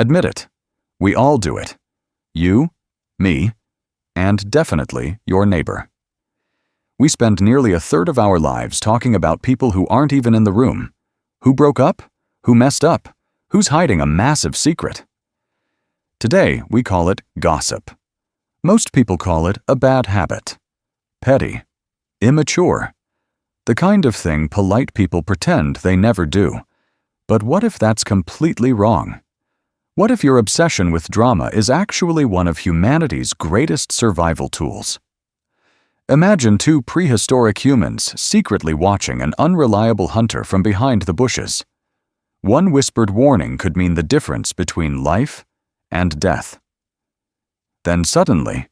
Admit it. We all do it. You, me, and definitely your neighbor. We spend nearly a third of our lives talking about people who aren't even in the room. Who broke up? Who messed up? Who's hiding a massive secret? Today, we call it gossip. Most people call it a bad habit. Petty. Immature. The kind of thing polite people pretend they never do. But what if that's completely wrong? What if your obsession with drama is actually one of humanity's greatest survival tools? Imagine two prehistoric humans secretly watching an unreliable hunter from behind the bushes. One whispered warning could mean the difference between life and death. Then suddenly,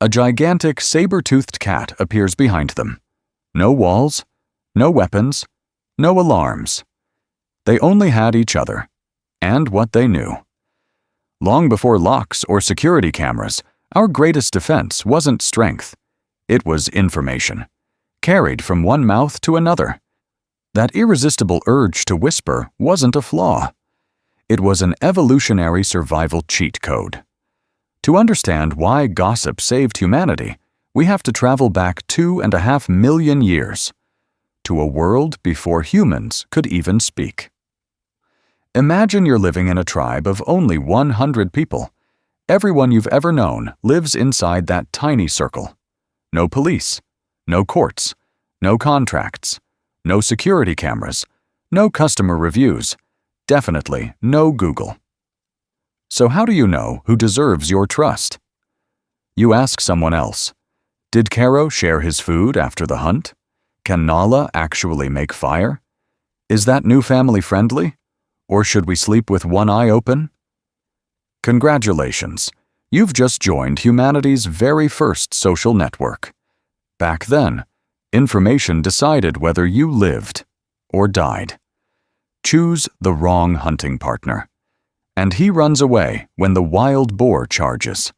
a gigantic saber-toothed cat appears behind them. No walls, no weapons, no alarms. They only had each other, and what they knew. Long before locks or security cameras, our greatest defense wasn't strength. It was information, carried from one mouth to another. That irresistible urge to whisper wasn't a flaw. It was an evolutionary survival cheat code. To understand why gossip saved humanity, we have to travel back 2.5 million years, to a world before humans could even speak. Imagine you're living in a tribe of only 100 people. Everyone you've ever known lives inside that tiny circle. No police, no courts, no contracts, no security cameras, no customer reviews, definitely no Google. So how do you know who deserves your trust? You ask someone else, did Caro share his food after the hunt? Can Nala actually make fire? Is that new family friendly? Or should we sleep with one eye open? Congratulations, you've just joined humanity's very first social network. Back then, information decided whether you lived or died. Choose the wrong hunting partner, and he runs away when the wild boar charges.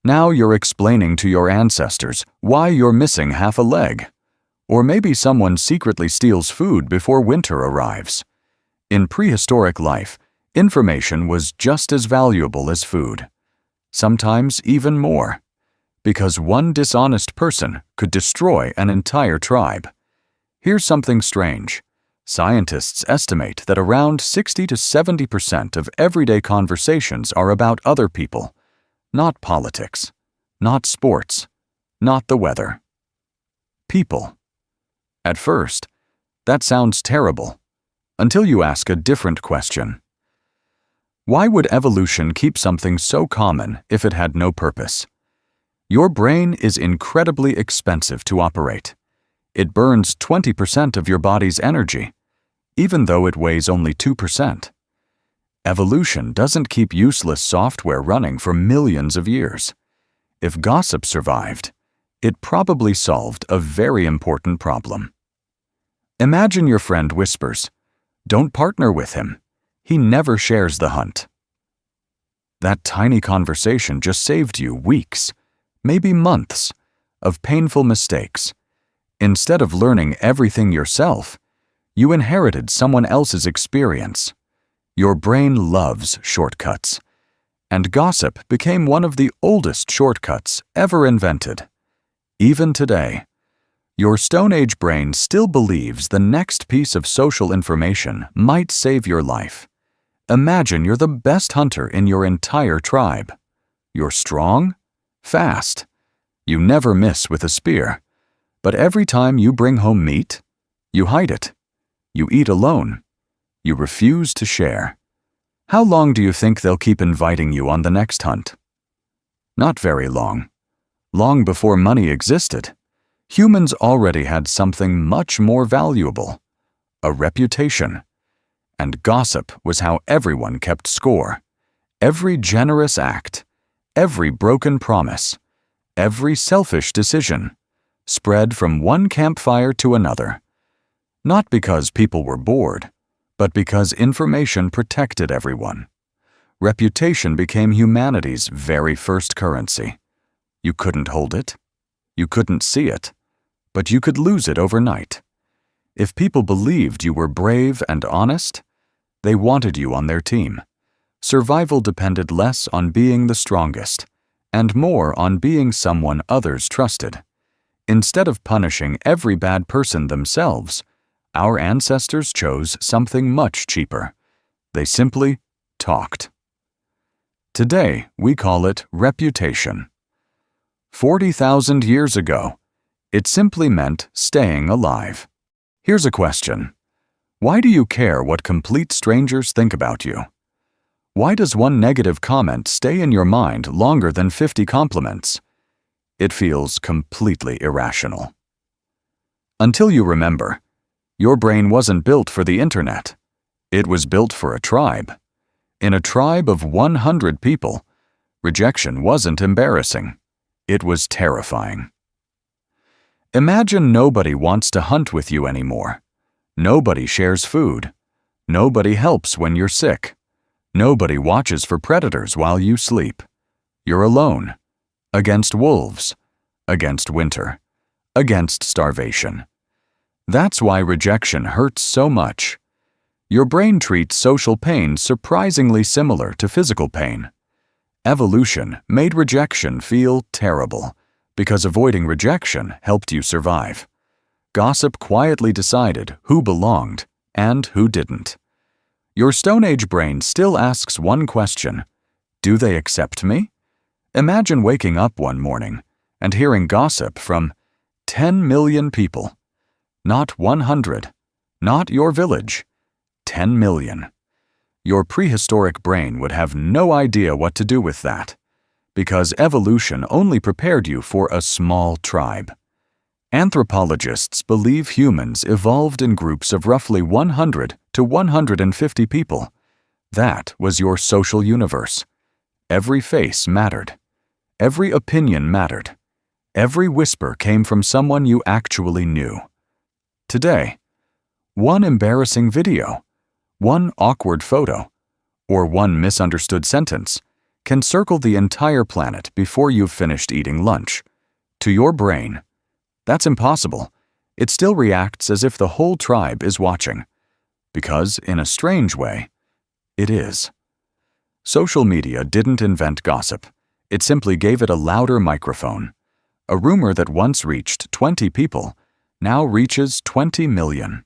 Now you're explaining to your ancestors why you're missing half a leg. Or maybe someone secretly steals food before winter arrives. In prehistoric life, information was just as valuable as food. Sometimes even more. Because one dishonest person could destroy an entire tribe. Here's something strange. Scientists estimate that around 60 to 70% of everyday conversations are about other people, not politics, not sports, not the weather. People. At first, that sounds terrible, until you ask a different question. Why would evolution keep something so common if it had no purpose? Your brain is incredibly expensive to operate. It burns 20% of your body's energy, even though it weighs only 2%. Evolution doesn't keep useless software running for millions of years. If gossip survived, it probably solved a very important problem. Imagine your friend whispers, "Don't partner with him. He never shares the hunt." That tiny conversation just saved you weeks, maybe months, of painful mistakes. Instead of learning everything yourself, you inherited someone else's experience. Your brain loves shortcuts, and gossip became one of the oldest shortcuts ever invented. Even today, your Stone Age brain still believes the next piece of social information might save your life. Imagine you're the best hunter in your entire tribe. You're strong, fast. You never miss with a spear. But every time you bring home meat, you hide it. You eat alone. You refuse to share. How long do you think they'll keep inviting you on the next hunt? Not very long. Long before money existed, humans already had something much more valuable: a reputation. And gossip was how everyone kept score. Every generous act, every broken promise, every selfish decision spread from one campfire to another. Not because people were bored, but because information protected everyone. Reputation became humanity's very first currency. You couldn't hold it. You couldn't see it. But you could lose it overnight. If people believed you were brave and honest, they wanted you on their team. survival depended less on being the strongest and more on being someone others trusted. Instead of punishing every bad person themselves, our ancestors chose something much cheaper. They simply talked. Today, we call it reputation. 40,000 years ago, it simply meant staying alive. Here's a question. Why do you care what complete strangers think about you? Why does one negative comment stay in your mind longer than 50 compliments? It feels completely irrational. Until you remember, your brain wasn't built for the internet. It was built for a tribe. In a tribe of 100 people, rejection wasn't embarrassing. It was terrifying. Imagine nobody wants to hunt with you anymore. Nobody shares food. Nobody helps when you're sick. Nobody watches for predators while you sleep. You're alone. Against wolves. Against winter. Against starvation. That's why rejection hurts so much. Your brain treats social pain surprisingly similar to physical pain. Evolution made rejection feel terrible because avoiding rejection helped you survive. Gossip quietly decided who belonged and who didn't. Your Stone Age brain still asks one question: do they accept me? Imagine waking up one morning and hearing gossip from 10 million people. Not 100, not your village, 10 million. Your prehistoric brain would have no idea what to do with that, because evolution only prepared you for a small tribe. Anthropologists believe humans evolved in groups of roughly 100 to 150 people. That was your social universe. Every face mattered. Every opinion mattered. Every whisper came from someone you actually knew. Today, one embarrassing video, one awkward photo, or one misunderstood sentence can circle the entire planet before you've finished eating lunch. To your brain, that's impossible. It still reacts as if the whole tribe is watching. Because, in a strange way, it is. Social media didn't invent gossip. It simply gave it a louder microphone. A rumor that once reached 20 people now reaches 20 million.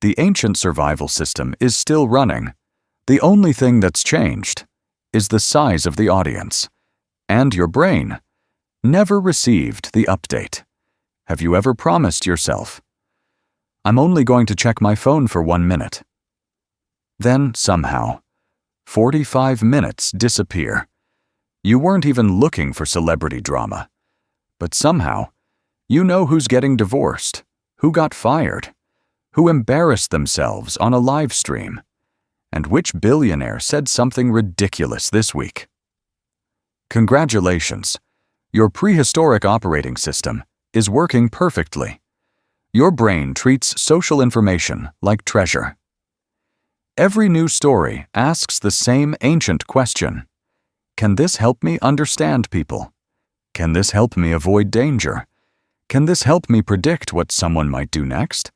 The ancient survival system is still running. The only thing that's changed is the size of the audience. And your brain never received the update. Have you ever promised yourself, I'm only going to check my phone for 1 minute? Then, somehow, 45 minutes disappear. You weren't even looking for celebrity drama. But somehow, you know who's getting divorced, who got fired, who embarrassed themselves on a live stream, and which billionaire said something ridiculous this week. Congratulations, your prehistoric operating system is working perfectly. Your brain treats social information like treasure. Every new story asks the same ancient question. Can this help me understand people? Can this help me avoid danger? Can this help me predict what someone might do next?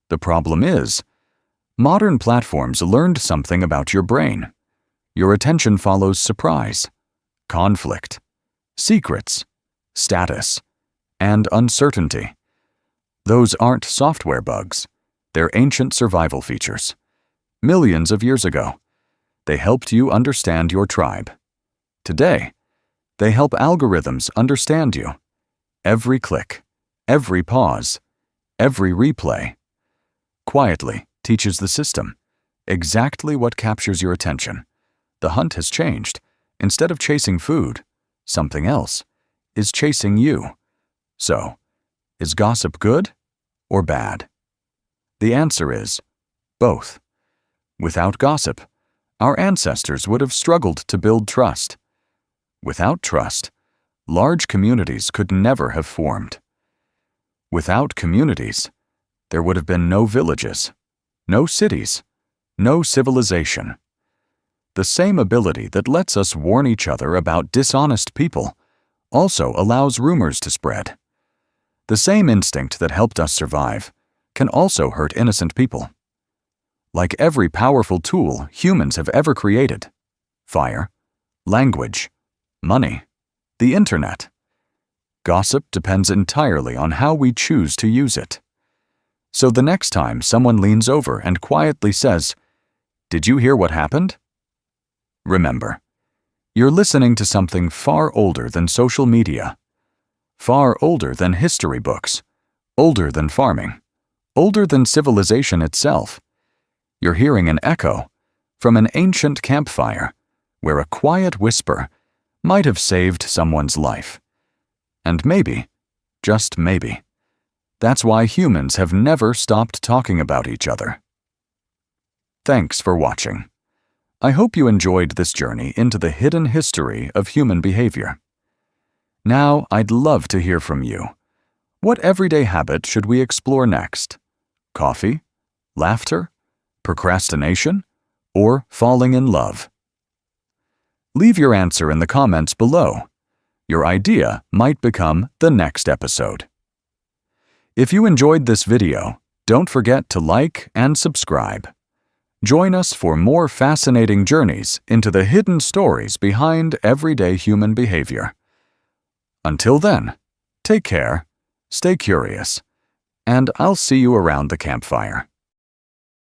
The problem is, modern platforms learned something about your brain. Your attention follows surprise, conflict, secrets, status, and uncertainty. Those aren't software bugs. They're ancient survival features. Millions of years ago, they helped you understand your tribe. Today, they help algorithms understand you. Every click, every pause, every replay, quietly teaches the system exactly what captures your attention. The hunt has changed. Instead of chasing food, something else is chasing you. So, is gossip good or bad? The answer is both. Without gossip, our ancestors would have struggled to build trust. Without trust, large communities could never have formed. Without communities, there would have been no villages, no cities, no civilization. The same ability that lets us warn each other about dishonest people also allows rumors to spread. The same instinct that helped us survive can also hurt innocent people. like every powerful tool humans have ever created: fire, language, money, the internet. Gossip depends entirely on how we choose to use it. So the next time someone leans over and quietly says, "Did you hear what happened?" remember, you're listening to something far older than social media, far older than history books, older than farming, older than civilization itself. You're hearing an echo from an ancient campfire where a quiet whisper might have saved someone's life. And maybe, just maybe, that's why humans have never stopped talking about each other. Thanks for watching. I hope you enjoyed this journey into the hidden history of human behavior. Now, I'd love to hear from you. What everyday habit should we explore next? Coffee? Laughter? Procrastination? Or falling in love? Leave your answer in the comments below. Your idea might become the next episode. If you enjoyed this video, don't forget to like and subscribe. Join us for more fascinating journeys into the hidden stories behind everyday human behavior. Until then, take care, stay curious, and I'll see you around the campfire.